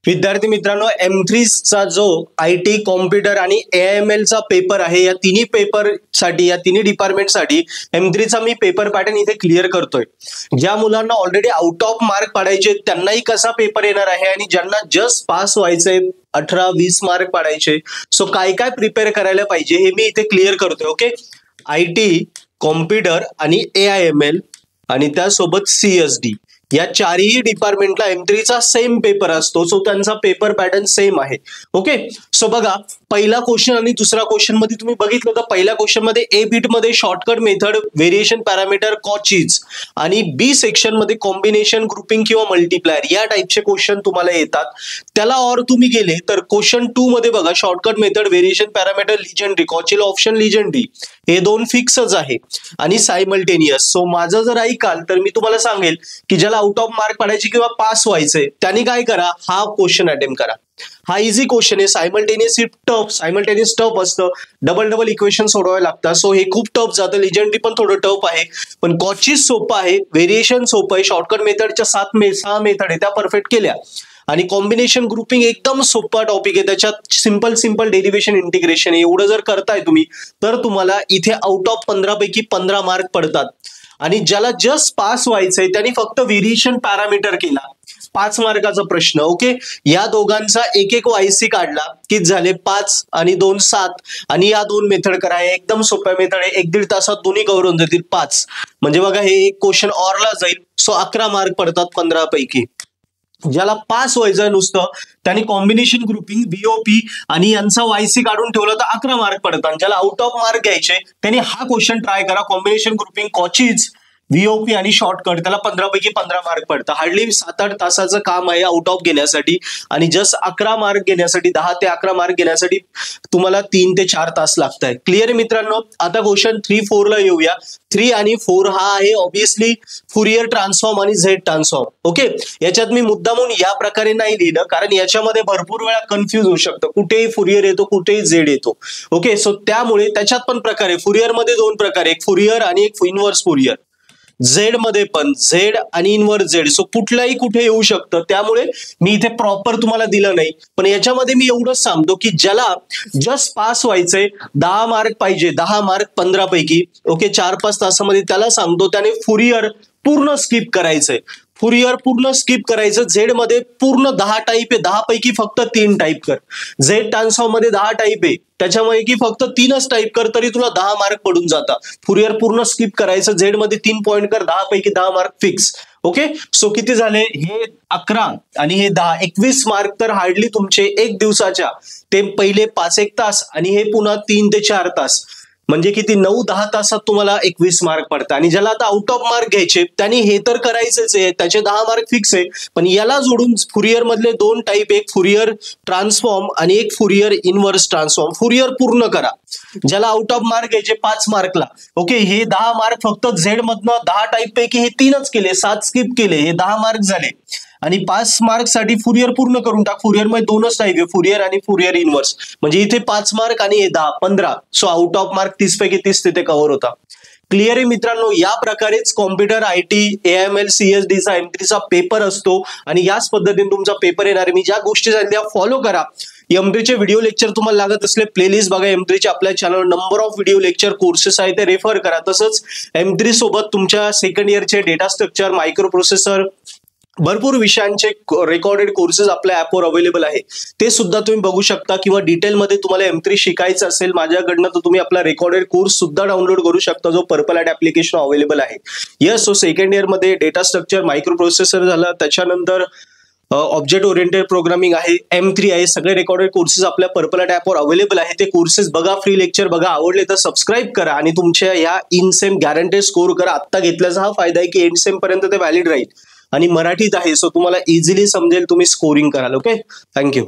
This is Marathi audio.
विद्यार्थी मित्रांनो, M3 चा जो IT कॉम्प्युटर आणि AIML चा पेपर आहे, या तिन्ही पेपर साठी, या तिन्ही डिपार्टमेंट साठी M3 चा मी पेपर पॅटर्न इथे क्लिअर करतोय. ज्या मुलांना ऑलरेडी आउट ऑफ मार्क पाडायचे त्यांनाही कसा पेपर येणार आहे आणि ज्यांना जस्ट पास व्हायचंय 18-20 मार्क पाडायचे, सो काय काय प्रिपेअर करायला पाहिजे हे मी इथे क्लिअर करतोय. ओके, IT कॉम्प्युटर आणि AIML आणि त्यासोबत CSD या चारही डिपार्टमेंटला M3 चा सेम पेपर असतो. सो त्यांचा पेपर पॅटर्न सेम आहे. ओके, सो बघा, पहिला क्वेश्चन आणि दुसरा क्वेश्चन मध्ये तुम्ही बघितलं तर पहिल्या क्वेश्चन मध्ये A बीट मध्ये shortcut method, variation parameter, Cauchy's आणि B सेक्शन मध्ये कॉम्बिनेशन, ग्रुपिंग किंवा मल्टिप्लायर या टाइपचे क्वेश्चन तुम्हाला येतात. त्याला और तुम्ही गेले तर क्वेश्चन 2 मध्ये बघा, shortcut method, variation parameter, legendary, कॉचील ऑप्शन, लिजेंडरी हे दोन फिक्सच आहे आणि सायमल्टेनियस. सो माझं जर ऐकाल तर मी तुम्हाला सांगेल की ज्याला आउट ऑफ मार्क पडायचे किंवा पास व्हायचंय त्यांनी काय करा, हा क्वेश्चन अटेम्प्ट करा. हा इझी क्वेश्चन आहे. सायमल्टेनियस टफ असतं, डबल इक्वेशन सोडवावे लागतात. सो हे खूप टफ जातं. लिजेंडरी पण थोडं टफ आहे, पण कॉचीज सोपं आहे, व्हेरिएशन सोपं आहे, शॉर्टकट मेथडच्या 6 मेथड आहे त्या परफेक्ट केल्या आणि कॉम्बिनेशन ग्रुपिंग एकदम सोपा टॉपिक आहे. त्याच्यात सिंपल डेरिव्हेशन, इंटिग्रेशन एवढं जर करताय तुम्ही तर तुम्हाला इथे आउट ऑफ 15 पैकी 15 मार्क पडतात. आणि ज्याला जस्ट पास व्हायचंय त्यांनी फक्त व्हेरिएशन पॅरामीटर केला, 5 मार्काचा प्रश्न. ओके, या दोघांचा एक वायसी काढला की झाले 5 आणि 2 7 आणि या दोन मेथड करा. एकदम सोप्या मेथड आहे, 1-1.5 तासात दोन्ही कव्हर होऊन जातील 5. म्हणजे बघा, हे एक क्वेश्चन ऑरला जाईल. सो 11 मार्क पडतात 15 पैकी. ज्याला पास व्हायचं नुसतं त्यांनी कॉम्बिनेशन, ग्रुपिंग, BOP आणि यांचा वायसी काढून ठेवलं तर 11 मार्क पडतात. ज्याला आउट ऑफ मार्क घ्यायचे त्यांनी हा क्वेश्चन ट्राय करा, कॉम्बिनेशन, ग्रुपिंग, कॉचीज, VOP आणि शॉर्टकट. त्याला 15 पैकी 15 मार्क पडतात. हार्डली 7-8 तासाचं काम आहे आउट ऑफ घेण्यासाठी आणि जस्ट 11 मार्क घेण्यासाठी, 10 ते 11 मार्क घेण्यासाठी तुम्हाला 3 ते 4 तास लागत आहे. क्लिअर आहे मित्रांनो. आता क्वेश्चन 3-4 ला येऊया. 3 आणि 4 हा आहे ऑब्विसली फुरियर ट्रान्सफॉर्म आणि झेड ट्रान्सफॉर्म. ओके, याच्यात मी मुद्दामून या प्रकारे नाही लिहिलं कारण याच्यामध्ये भरपूर वेळा कन्फ्युज होऊ शकतं, कुठेही फुरियर येतो, कुठेही झेड येतो. ओके, सो त्यामुळे त्याच्यात पण प्रकार आहे. फुरियर मध्ये 2 प्रकार, एक फुरियर आणि एक इनव्हर्स फुरियर. झेड मध्ये पण झेड आणि इनव्हर्स झेड. सो कुठलाही कुठे येऊ शकतं, त्यामुळे मी इथे प्रॉपर तुम्हाला दिलं नाही. पण याच्यामध्ये मी एवढंच सांगतो की ज्याला जस्ट पास व्हायचंय, 10 मार्क पाहिजे, 10 मार्क 15 पैकी, ओके, 4-5 तासामध्ये, त्याला सांगतो त्याने फुरियर पूर्ण स्किप करायचंय. फुरियर पूर्ण स्किप करायचं. झेड मध्ये पूर्ण 10 टाईप आहे, 10 पैकी फक्त 3 टाईप कर. झेड ट्रान्सफॉर्म मध्ये 10 टाईप आहे, त्याच्यामुळे की फक्त 3च टाईप कर तरी तुला 10 मार्क पडून जातात. फुरियर पूर्ण स्किप करायचं. झेड मध्ये 3 पॉईंट कर, 10 पैकी 10 मार्क फिक्स. ओके, सो किती झाले हे 11 आणि हे 10, 21 मार्क तर हार्डली तुमचे 1 दिवसाच्या. ते पहिले 5-1 तास आणि हे पुन्हा 3 ते 4 तास, म्हणजे किती 9-10 तासात तुम्हाला 21 मार्क पडतात. आणि ज्याला आता आउट ऑफ मार्क घ्यायचे त्यांनी हे तर करायचंच आहे, त्याचे 10 मार्क फिक्स आहे. पण याला जोडून फुरियर मधले 2 टाईप, एक फुरियर ट्रान्सफॉर्म आणि एक फुरियर इनव्हर्स ट्रान्सफॉर्म. फुरियर पूर्ण करा. ज्याला आउट ऑफ मार्क घ्यायचे 5 मार्कला, ओके, हे 10 मार्क फक्त झेड मधनं 10 टाईप पैकी हे 3च केले, 7 स्किप केले, हे 10 मार्क झाले. आणि 5 मार्क साठी फुरियर पूर्ण करून टाक. फुरियर मध्ये 2च टाईप आहे, फुरियर आणि फुरियर इनव्हर्स. म्हणजे इथे 5 मार्क आणि हे 10, 15. सो आउट ऑफ मार्क 30 पैकी 30 तिथे कव्हर होता. क्लिअर आहे मित्रांनो. या प्रकारेच कॉम्प्युटर, IT, AIML, CSD चा M3 चा पेपर असतो आणि याच पद्धतीने तुमचा पेपर येणार आहे. मी ज्या गोष्टी सांगितल्या फॉलो करा. M3 चे व्हिडिओ लेक्चर तुम्हाला लागत असले प्लेलिस्ट बघा. M3 चे आपल्या चॅनलवर number of video lecture courses आहेत, ते रेफर करा. तसंच M3 सोबत तुमच्या सेकंड इयरचे डेटा स्ट्रक्चर, मायक्रो प्रोसेसर, भरपूर विषयांचे रेकॉर्डेड कोर्सेस आपल्या ऍपवर अवेलेबल आहे, ते सुद्धा तुम्ही बघू शकता. किंवा डिटेलमध्ये तुम्हाला M3 शिकायचं असेल माझ्याकडनं तर तुम्ही आपला रेकॉर्डेड कोर्स सुद्धा डाउनलोड करू शकता, जो पर्पल ॲट ऍप्लिकेशन अवेलेबल आहे. यस, सो सेकंड इयर मध्ये डेटा स्ट्रक्चर, मायक्रो प्रोसेसर झालं, त्याच्यानंतर ऑब्जेक्ट ओरिएंटेड प्रोग्रामिंग आहे, M3 आहे, सगळे रेकॉर्डेड कोर्सेस आपल्या पर्पल ॲट ॲपवर अवेलेबल आहे. ते कोर्सेस बघा, फ्री लेक्चर बघा, आवडले तर सबस्क्राईब करा आणि तुमच्या ह्या इनसेम गॅरंटेड स्कोर करा. आत्ता घेतल्याचा हा फायदा आहे की एंडसेम पर्यंत ते व्हॅलिड राहील आणि मराठीत आहे. सो तुम्हाला इझिली समजेल, तुम्ही स्कोरिंग कराल. Okay, thank you.